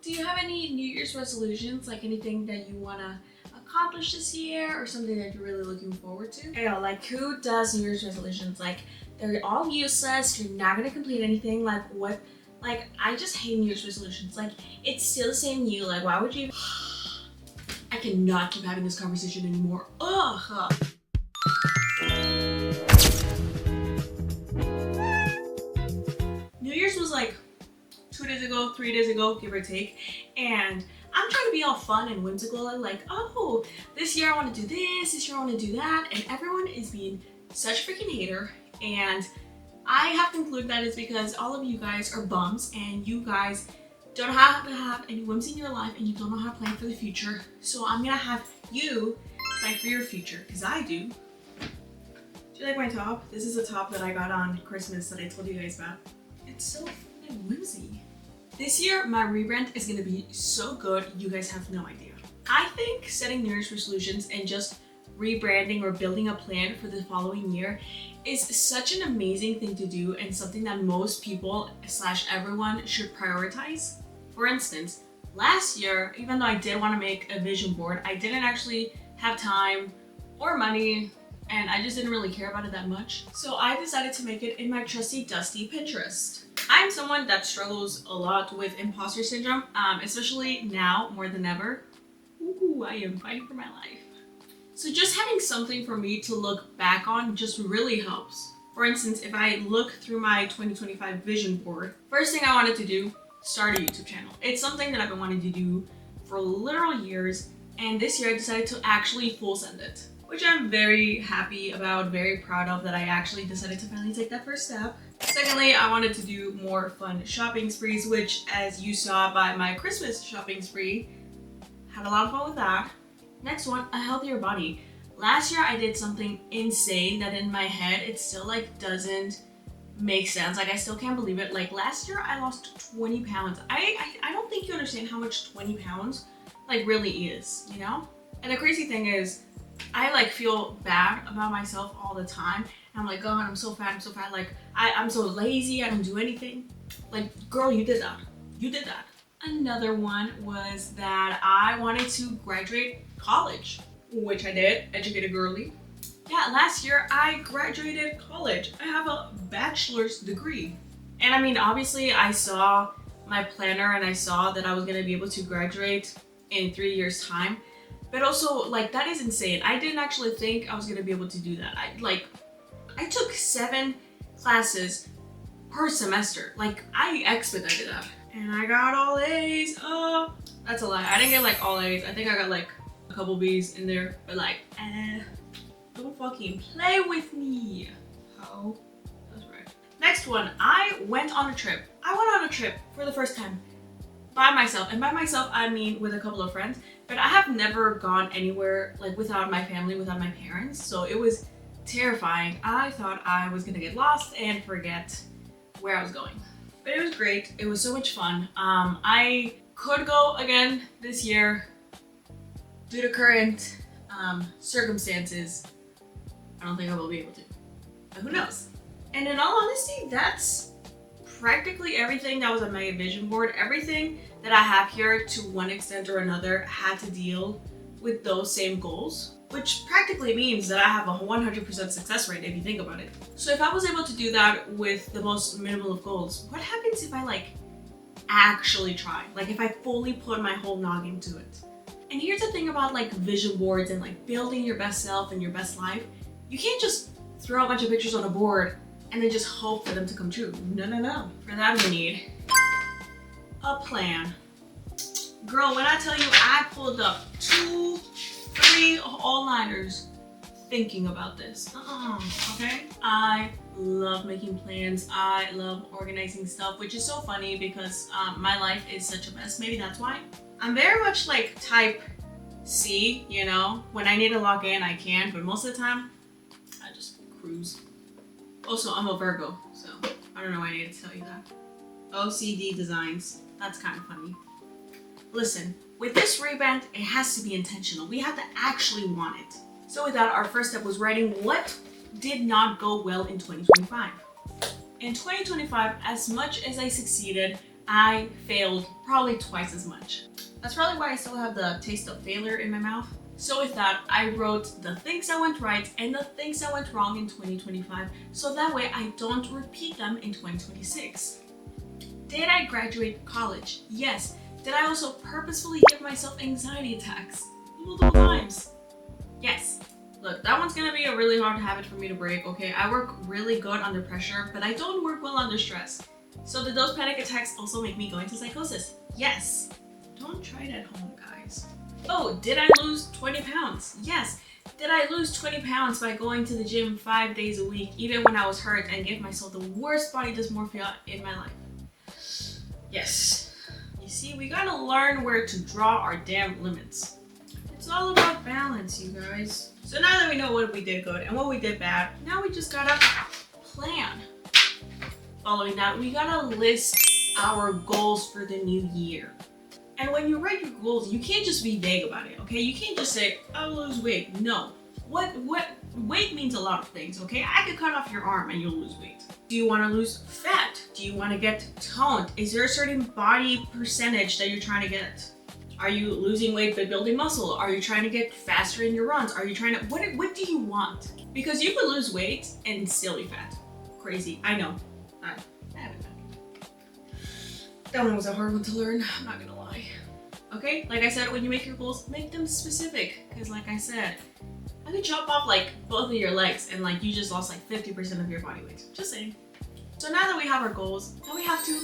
Do you have any New Year's resolutions, like anything that you want to accomplish this year or something that you're really looking forward to? Ew, like who does New Year's resolutions? Like they're all useless, you're not gonna complete anything. Like what? Like I just hate New Year's resolutions. Like it's still the same you. Like why would you? I cannot keep having this conversation anymore. Ugh. New Year's was like 2 days ago, 3 days ago, give or take. And I'm trying to be all fun and whimsical and like, oh, this year I want to do this year I want to do that. And everyone is being such a freaking hater. And I have concluded that it's because all of you guys are bums and you guys don't have to have any whimsy in your life and you don't know how to plan for the future. So I'm gonna have you plan for your future, because I do. Do you like my top? This is a top that I got on Christmas that I told you guys about. It's so fun and whimsy. This year, my rebrand is gonna be so good, you guys have no idea. I think setting New Year's resolutions and just rebranding or building a plan for the following year is such an amazing thing to do and something that most people / everyone should prioritize. For instance, last year, even though I did want to make a vision board, I didn't actually have time or money, and I just didn't really care about it that much. So I decided to make it in my trusty dusty Pinterest. I'm someone that struggles a lot with imposter syndrome, especially now more than ever. Ooh, I am fighting for my life. So just having something for me to look back on just really helps. For instance, if I look through my 2025 vision board, first thing I wanted to do, start a YouTube channel. It's something that I've been wanting to do for literal years, and this year I decided to actually full send it, which I'm very happy about, very proud of that I actually decided to finally take that first step. Secondly, I wanted to do more fun shopping sprees, which as you saw by my Christmas shopping spree, had a lot of fun with that. Next one, a healthier body. Last year I did something insane that in my head it still like doesn't make sense. Like I still can't believe it. Like last year I lost 20 pounds. I don't think you understand how much 20 pounds like really is, you know? And the crazy thing is I like feel bad about myself all the time. And I'm like, God, I'm so fat, I'm so fat. Like I'm so lazy, I don't do anything. Like, girl, you did that. You did that. Another one was that I wanted to graduate college, which I did, educated girly. Yeah, last year I graduated college. I have a bachelor's degree. And I mean, obviously I saw my planner and I saw that I was gonna be able to graduate in 3 years' time. But also, like, that is insane. I didn't actually think I was gonna be able to do that. I took 7 classes per semester. Like, I expedited that. And I got all A's. Oh, that's a lie. I didn't get like all A's. I think I got like a couple B's in there, but like, don't fucking play with me. How? That's right. Next one, I went on a trip. I went on a trip for the first time by myself. And by myself, I mean with a couple of friends, but I have never gone anywhere like without my family, without my parents. So it was terrifying. I thought I was gonna get lost and forget where I was going. But it was great. It was so much fun. I could go again this year due to current circumstances. I don't think I will be able to, but who knows? And in all honesty, that's practically everything that was on my vision board. Everything that I have here to one extent or another had to deal with those same goals, which practically means that I have a 100% success rate if you think about it. So if I was able to do that with the most minimal of goals, what happens if I like actually try? Like if I fully put my whole noggin to it? And here's the thing about like vision boards and like building your best self and your best life. You can't just throw a bunch of pictures on a board and then just hope for them to come true. No. For that we need a plan. Girl, when I tell you I pulled up 2, 3 all-nighters thinking about this. Okay? I love making plans. I love organizing stuff, which is so funny because my life is such a mess. Maybe that's why. I'm very much like type C, you know? When I need to log in, I can, but most of the time, I just cruise. Also, I'm a Virgo, so I don't know why I need to tell you that. OCD designs. That's kind of funny. Listen, with this rebrand, it has to be intentional. We have to actually want it. So with that, our first step was writing what did not go well in 2025. In 2025, as much as I succeeded, I failed probably twice as much. That's probably why I still have the taste of failure in my mouth. So with that, I wrote the things that went right and the things that went wrong in 2025, so that way I don't repeat them in 2026. Did I graduate college? Yes. Did I also purposefully give myself anxiety attacks? Multiple times. Yes. Look, that one's gonna be a really hard habit for me to break, okay? I work really good under pressure, but I don't work well under stress. So did those panic attacks also make me go into psychosis? Yes. Don't try it at home, guys. Oh, did I lose 20 pounds? Yes. Did I lose 20 pounds by going to the gym 5 days a week, even when I was hurt, and give myself the worst body dysmorphia in my life? Yes. You see, we gotta learn where to draw our damn limits. It's all about balance, you guys. So now that we know what we did good and what we did bad, now we just gotta plan. Following that, we gotta list our goals for the new year. And when you write your goals, you can't just be vague about it, okay? You can't just say, I'll lose weight. No. What weight means a lot of things, okay? I could cut off your arm and you'll lose weight. Do you want to lose fat? Do you want to get toned? Is there a certain body percentage that you're trying to get? Are you losing weight but building muscle? Are you trying to get faster in your runs? Are you trying to, what do you want? Because you could lose weight and still be fat. Crazy, I know. I haven't done it. That one was a hard one to learn, I'm not gonna lie. Okay, like I said, when you make your goals, make them specific. Because like I said, I could chop off like both of your legs and like you just lost like 50% of your body weight. Just saying. So now that we have our goals, now we have to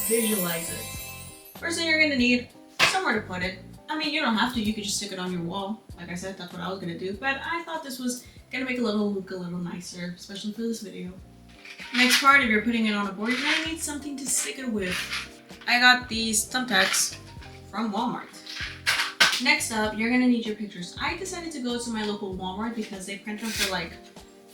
visualize it. First thing you're gonna need, somewhere to put it. I mean, you don't have to, you could just stick it on your wall. Like I said, that's what I was gonna do. But I thought this was gonna make it look a little nicer, especially for this video. Next part, if you're putting it on a board, you're gonna need something to stick it with. I got these thumbtacks from Walmart. Next up, you're gonna need your pictures. I decided to go to my local Walmart because they print them for like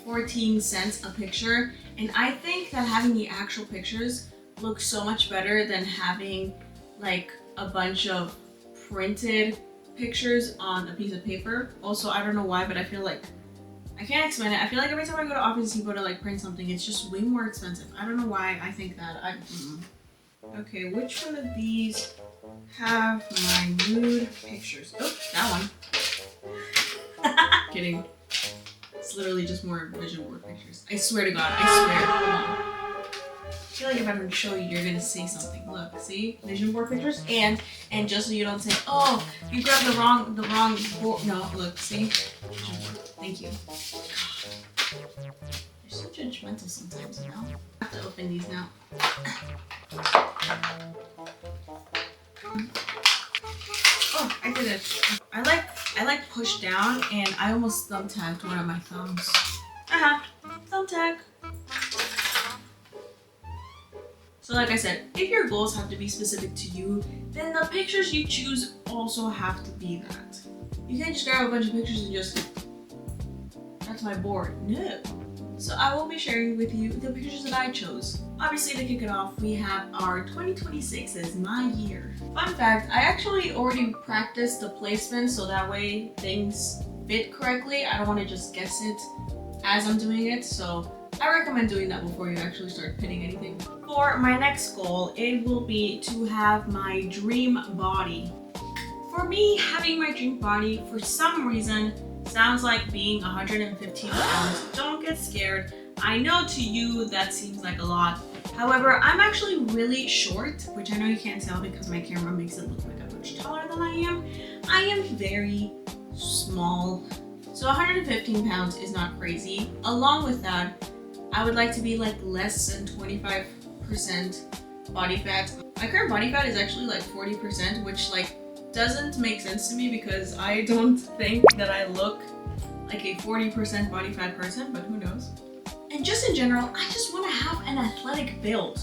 14 cents a picture. And I think that having the actual pictures looks so much better than having like a bunch of printed pictures on a piece of paper. Also, I don't know why, but I feel like, I can't explain it. I feel like every time I go to Office Depot to like print something, it's just way more expensive. I don't know why I think that. Okay, which one of these have my nude pictures? Oh, that one. Kidding. It's literally just more vision board pictures. I swear to God, I swear. Hold on. I feel like if I'm gonna show you, you're gonna see something. Look, see? Vision board pictures. And just so you don't say, oh, you grabbed the wrong board. No, look, see? Vision board. Thank you. You're so judgmental sometimes, you know? I have to open these now. Oh, I did it. I like push down and I almost thumbtacked one of my thumbs. Thumbtack. So like I said, if your goals have to be specific to you, then the pictures you choose also have to be that. You can't just grab a bunch of pictures and just, that's my board. No. So I will be sharing with you the pictures that I chose. Obviously, to kick it off, we have our 2026 as my year. Fun fact, I actually already practiced the placement so that way things fit correctly. I don't want to just guess it as I'm doing it, so I recommend doing that before you actually start pinning anything. For my next goal, it will be to have my dream body. For me, having my dream body, for some reason, sounds like being 115 pounds. Don't get scared. I know to you that seems like a lot. However, I'm actually really short, which I know you can't tell because my camera makes it look like I'm much taller than I am. I am very small. So 115 pounds is not crazy. Along with that, I would like to be like less than 25% body fat. My current body fat is actually like 40%, which like doesn't make sense to me because I don't think that I look like a 40% body fat person, but who knows. And just in general, I just want to have an athletic build.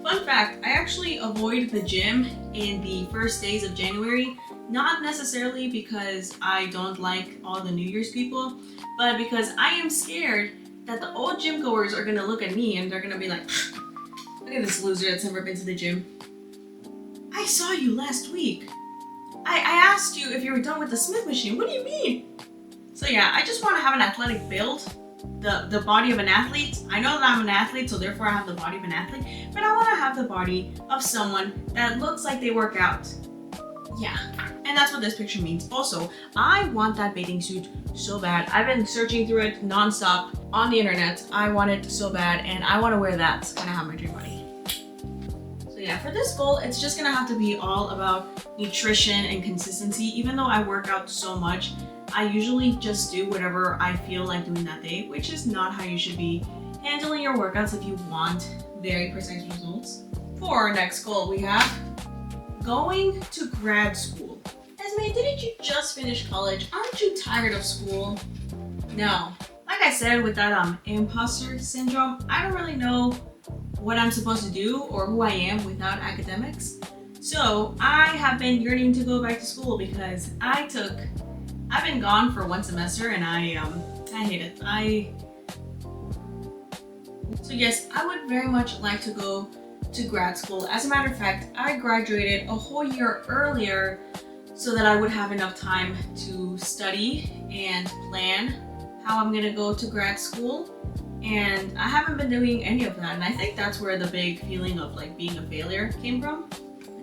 Fun fact, I actually avoid the gym in the first days of January, not necessarily because I don't like all the New Year's people, but because I am scared that the old gym goers are gonna look at me and they're gonna be like, look at this loser that's never been to the gym. I saw you last week. I asked you if you were done with the Smith machine. What do you mean? So yeah, I just want to have an athletic build. the body of an athlete. I know that I'm an athlete, so therefore I have the body of an athlete, but I want to have the body of someone that looks like they work out. Yeah, and that's what this picture means. Also, I want that bathing suit so bad. I've been searching through it nonstop on the internet. I want it so bad, and I want to wear that. It's kind of how my dream body. So yeah, for this goal, it's just gonna have to be all about nutrition and consistency. Even though I work out so much, I usually just do whatever I feel like doing that day, which is not how you should be handling your workouts if you want very precise results. For our next goal, we have going to grad school. Esme, didn't you just finish college? Aren't you tired of school? No. Like I said, with that imposter syndrome, I don't really know what I'm supposed to do or who I am without academics. So I have been yearning to go back to school because I've been gone for 1 semester and I hate it. So yes, I would very much like to go to grad school. As a matter of fact, I graduated a whole year earlier so that I would have enough time to study and plan how I'm gonna go to grad school. And I haven't been doing any of that, and I think that's where the big feeling of like being a failure came from.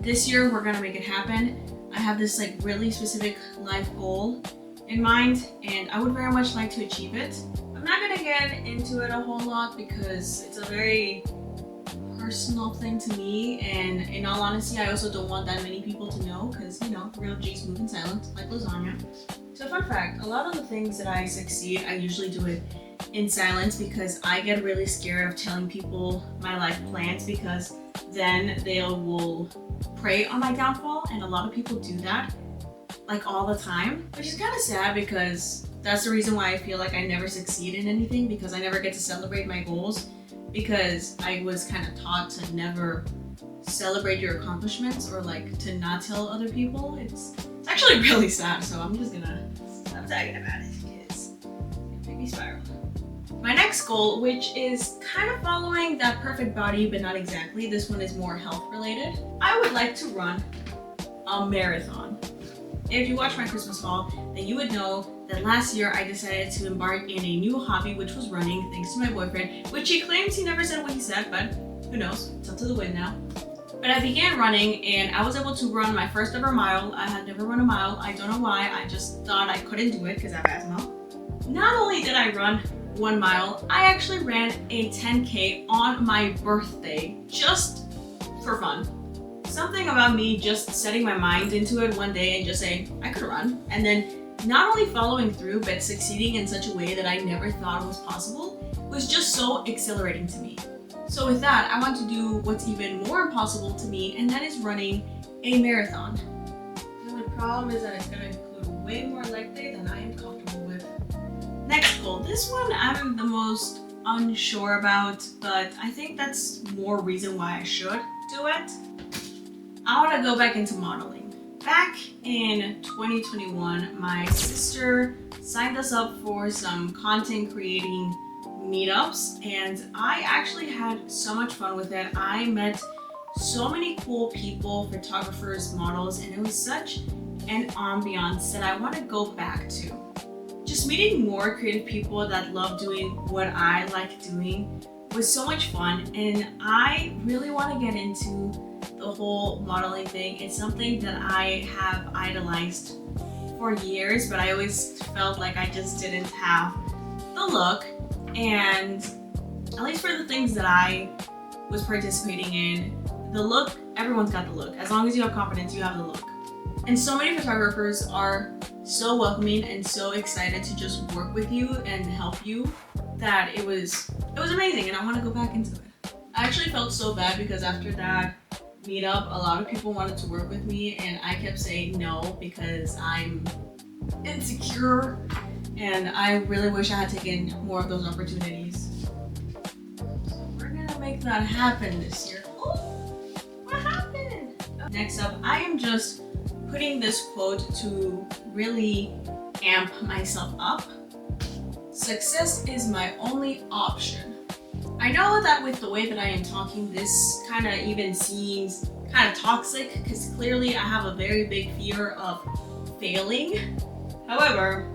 This year we're gonna make it happen. I have this like really specific life goal in mind, and I would very much like to achieve it. I'm not gonna get into it a whole lot because it's a very personal thing to me, and in all honesty, I also don't want that many people to know because, you know, real G's move in silence, like lasagna. So fun fact, a lot of the things that I succeed, I usually do it in silence because I get really scared of telling people my life plans because then they will prey on my downfall, and a lot of people do that like all the time, which is kind of sad because that's the reason why I feel like I never succeed in anything, because I never get to celebrate my goals because I was kind of taught to never celebrate your accomplishments or like to not tell other people. It's actually really sad, so I'm just gonna stop talking about it because it make me spiral. My next goal, which is kind of following that perfect body, but not exactly, this one is more health related. I would like to run a marathon. If you watch my Christmas haul, then you would know that last year I decided to embark in a new hobby, which was running, thanks to my boyfriend, which he claims he never said what he said, but who knows, it's up to the wind now. But I began running and I was able to run my first ever mile. I had never run a mile. I don't know why, I just thought I couldn't do it because I have asthma. Not only did I run 1 mile, I actually ran a 10K on my birthday, just for fun. Something about me just setting my mind into it one day and just saying, I could run, and then not only following through, but succeeding in such a way that I never thought was possible was just so exhilarating to me. So with that, I want to do what's even more impossible to me, and that is running a marathon. The only problem is that it's going to include way more leg day than I am comfortable with. Next goal. This one I'm the most unsure about, but I think that's more reason why I should do it. I want to go back into modeling. Back in 2021, my sister signed us up for some content creating meetups, and I actually had so much fun with it. I met so many cool people, photographers, models, and it was such an ambiance that I want to go back to. Just meeting more creative people that love doing what I like doing was so much fun, and I really want to get into the whole modeling thing. It's something that I have idolized for years, but I always felt like I just didn't have the look. And at least for the things that I was participating in, the look, everyone's got the look. As long as you have confidence, you have the look. And so many photographers are so welcoming and so excited to just work with you and help you that it was amazing, and I want to go back into it. I actually felt so bad because after that meetup, a lot of people wanted to work with me, and I kept saying no because I'm insecure, and I really wish I had taken more of those opportunities. So we're gonna make that happen this year. Oh, what happened? Next up, I am just putting this quote to really amp myself up. Success is my only option. I know that with the way that I am talking, this kind of even seems kind of toxic because clearly I have a very big fear of failing. However,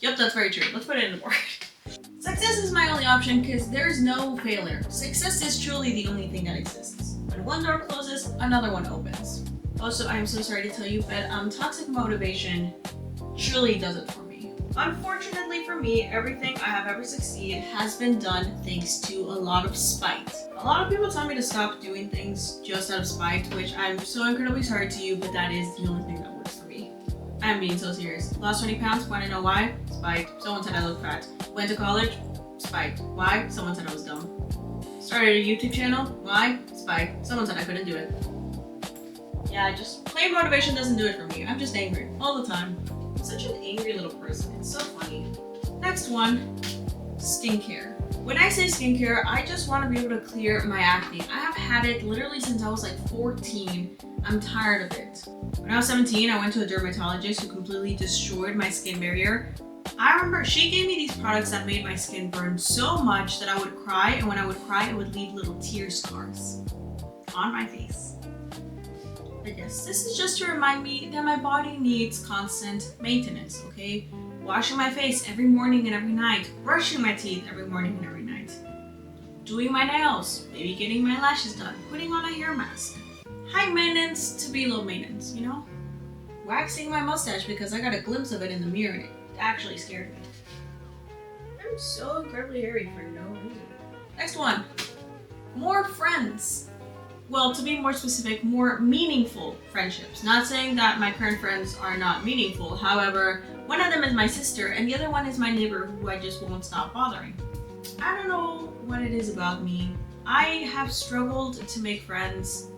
Yep, that's very true. Let's put it in the board. Success is my only option because there's no failure. Success is truly the only thing that exists. When one door closes, another one opens. Also, I am so sorry to tell you, but toxic motivation truly does it for me. Unfortunately for me, everything I have ever succeeded has been done thanks to a lot of spite. A lot of people tell me to stop doing things just out of spite, which I'm so incredibly sorry to you, but that is the only thing that works for me. I'm being so serious. Lost 20 pounds, wanna know why? Spite. Someone said I look fat. Went to college? Spite. Why? Someone said I was dumb. Started a YouTube channel? Why? Spite. Someone said I couldn't do it. Yeah, just plain motivation doesn't do it for me. I'm just angry all the time. I'm such an angry little person. It's so funny. Next one, skincare. When I say skincare, I just want to be able to clear my acne. I have had it literally since I was like 14. I'm tired of it. When I was 17, I went to a dermatologist who completely destroyed my skin barrier. I remember she gave me these products that made my skin burn so much that I would cry, and when I would cry, it would leave little tear scars on my face. But yes, this is just to remind me that my body needs constant maintenance, okay? Washing my face every morning and every night, brushing my teeth every morning and every night, doing my nails, maybe getting my lashes done, putting on a hair mask. High maintenance to be low maintenance, you know? Waxing my mustache because I got a glimpse of it in the mirror and it actually scared me. I'm so incredibly hairy for no reason. Next one, more friends. Well, to be more specific, more meaningful friendships. Not saying that my current friends are not meaningful. However, one of them is my sister and the other one is my neighbor who I just won't stop bothering. I don't know what it is about me. I have struggled to make friends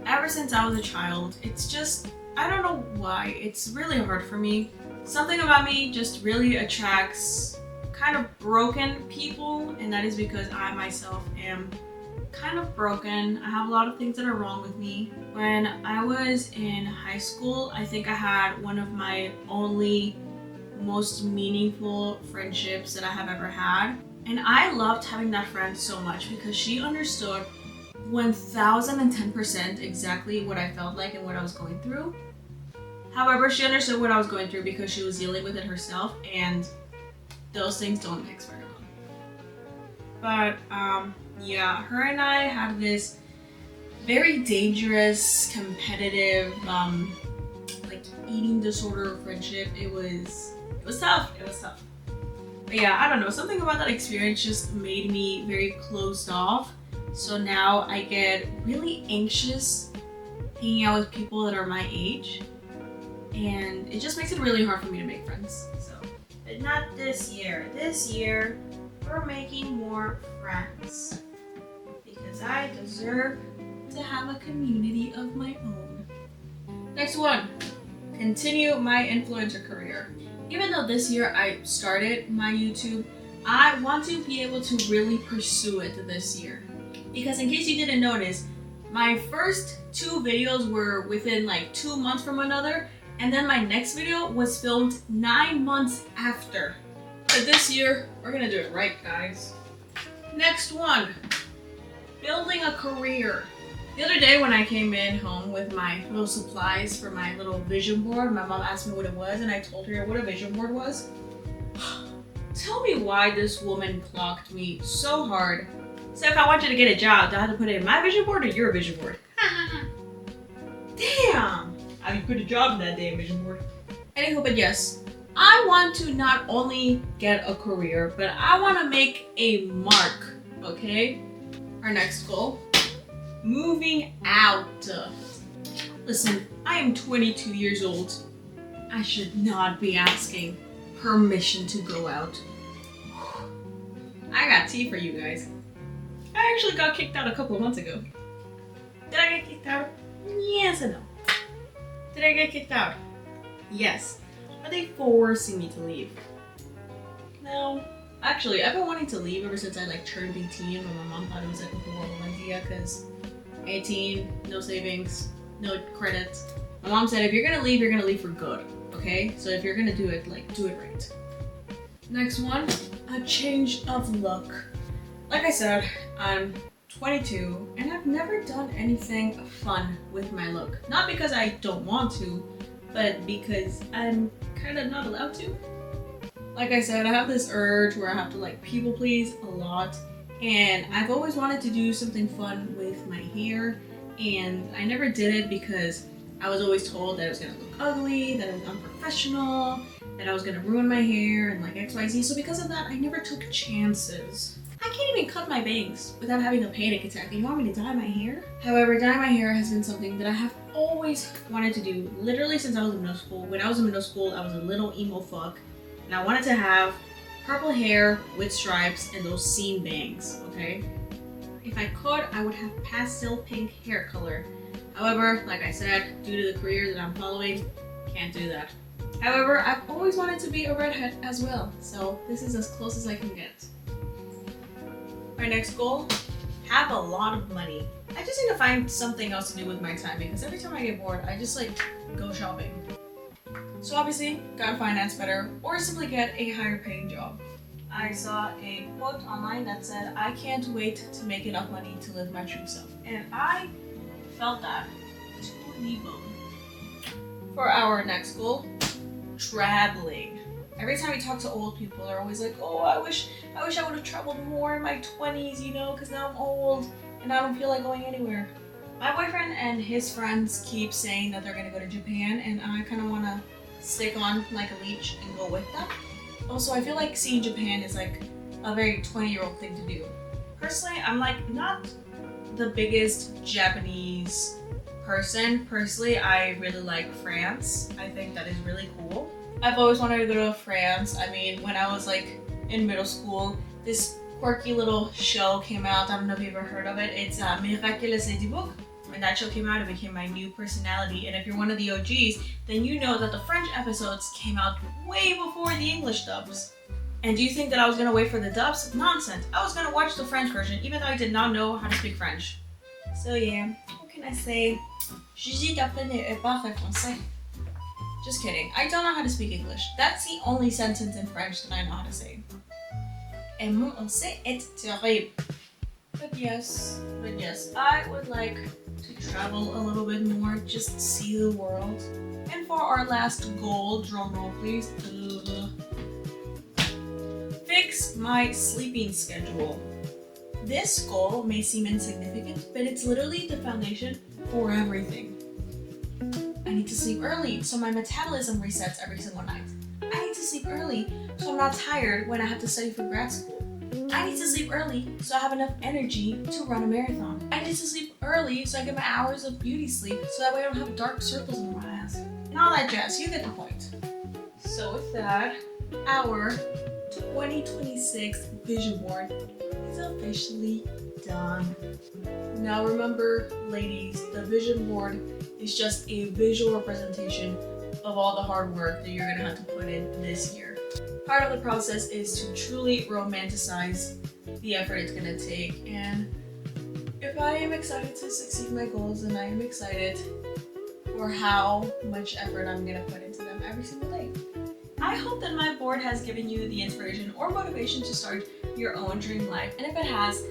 ever since I was a child. It's just, I don't know why. It's really hard for me. Something about me just really attracts kind of broken people, and that is because I myself am kind of broken. I have a lot of things that are wrong with me. When I was in high school, I think I had one of my only most meaningful friendships that I have ever had. And I loved having that friend so much because she understood 1010% exactly what I felt like and what I was going through. However, she understood what I was going through because she was dealing with it herself, and those things don't mix very well. But yeah, her and I had this very dangerous, competitive, like eating disorder friendship. It was tough. It was tough. But yeah, I don't know. Something about that experience just made me very closed off. So now I get really anxious hanging out with people that are my age. And it just makes it really hard for me to make friends. So, but not this year. This year, we're making more friends. Because I deserve to have a community of my own. Next one, continue my influencer career. Even though this year I started my YouTube, I want to be able to really pursue it this year. Because in case you didn't notice, my first 2 videos were within like 2 months from another, and then my next video was filmed 9 months after. But this year, we're gonna do it right, guys. Next one, building a career. The other day when I came in home with my little supplies for my little vision board, my mom asked me what it was and I told her what a vision board was. Tell me why this woman clocked me so hard. So if I want you to get a job, do I have to put it in my vision board or your vision board? Damn! How you put a job in that damn vision board? Anywho, but yes, I want to not only get a career, but I want to make a mark, okay? Our next goal, moving out. Listen, I am 22 years old. I should not be asking permission to go out. I got tea for you guys. I actually got kicked out a couple of months ago. Did I get kicked out? Yes and no. Did I get kicked out? Yes. Are they forcing me to leave? No. Actually, I've been wanting to leave ever since I turned 18, when my mom thought it was a horrible idea because 18, no savings, no credits. My mom said if you're gonna leave for good, okay? So if you're gonna do it, do it right. Next one, a change of look. Like I said, I'm 22 and I've never done anything fun with my look. Not because I don't want to, but because I'm kind of not allowed to. Like I said, I have this urge where I have to like people please a lot, and I've always wanted to do something fun with my hair, and I never did it because I was always told that it was gonna look ugly, that it was unprofessional, that I was gonna ruin my hair and like XYZ. So because of that, I never took chances. I can't even cut my bangs without having a panic attack. You want me to dye my hair? However, dyeing my hair has been something that I have always wanted to do, literally since I was in middle school. When I was in middle school, I was a little emo fuck, and I wanted to have purple hair with stripes and those seam bangs, okay? If I could, I would have pastel pink hair color. However, like I said, due to the career that I'm following, can't do that. However, I've always wanted to be a redhead as well, so this is as close as I can get. My next goal, have a lot of money. I just need to find something else to do with my time because every time I get bored, I just like go shopping. So obviously, gotta finance better or simply get a higher paying job. I saw a quote online that said, I can't wait to make enough money to live my true self. And I felt that to the bone. For our next goal, traveling. Every time we talk to old people, they're always like, oh, I wish I would have traveled more in my 20s, you know, because now I'm old and I don't feel like going anywhere. My boyfriend and his friends keep saying that they're going to go to Japan, and I kind of want to stick on like a leech and go with them. Also, I feel like seeing Japan is like a very 20-year-old thing to do. Personally, I'm like not the biggest Japanese person. Personally, I really like France. I think that is really cool. I've always wanted to go to France. I mean, when I was like in middle school, this quirky little show came out. I don't know if you've ever heard of it. It's Miraculous Ladybug. When that show came out, it became my new personality. And if you're one of the OGs, then you know that the French episodes came out way before the English dubs. And do you think that I was gonna wait for the dubs? Nonsense. I was gonna watch the French version, even though I did not know how to speak French. So yeah, what can I say? Gigi d'après ne parle français. Just kidding. I don't know how to speak English. That's the only sentence in French that I know how to say. Et mon français est terrible. But yes, I would like to travel a little bit more, just see the world. And for our last goal, drum roll please. Fix my sleeping schedule. This goal may seem insignificant, but it's literally the foundation for everything. I need to sleep early so my metabolism resets every single night. I need to sleep early so I'm not tired when I have to study for grad school. I need to sleep early so I have enough energy to run a marathon. I need to sleep early so I get my hours of beauty sleep so that way I don't have dark circles in my eyes. And all that jazz, you get the point. So with that, our 2026 vision board is officially done. Now remember, ladies, the vision board is just a visual representation of all the hard work that you're gonna have to put in this year. Part of the process is to truly romanticize the effort it's gonna take, and if I am excited to succeed in my goals, then I am excited for how much effort I'm gonna put into them every single day. I hope that my board has given you the inspiration or motivation to start your own dream life, and if it has,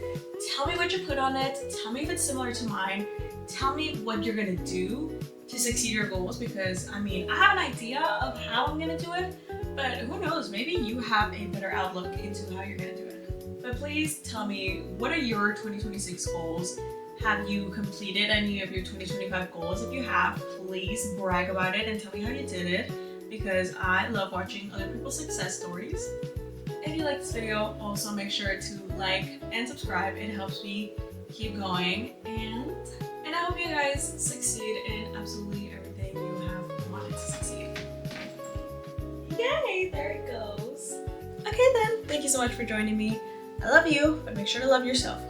tell me what you put on it, tell me if it's similar to mine, tell me what you're gonna do to succeed your goals, because I mean, I have an idea of how I'm gonna do it, but who knows, maybe you have a better outlook into how you're gonna do it. But please tell me, what are your 2026 goals? Have you completed any of your 2025 goals? If you have, please brag about it and tell me how you did it, because I love watching other people's success stories. If you like this video, also make sure to like and subscribe. It helps me keep going, and I hope you guys succeed in absolutely everything you have wanted to succeed. Yay, there it goes. Okay then, thank you so much for joining me. I love you, but make sure to love yourself.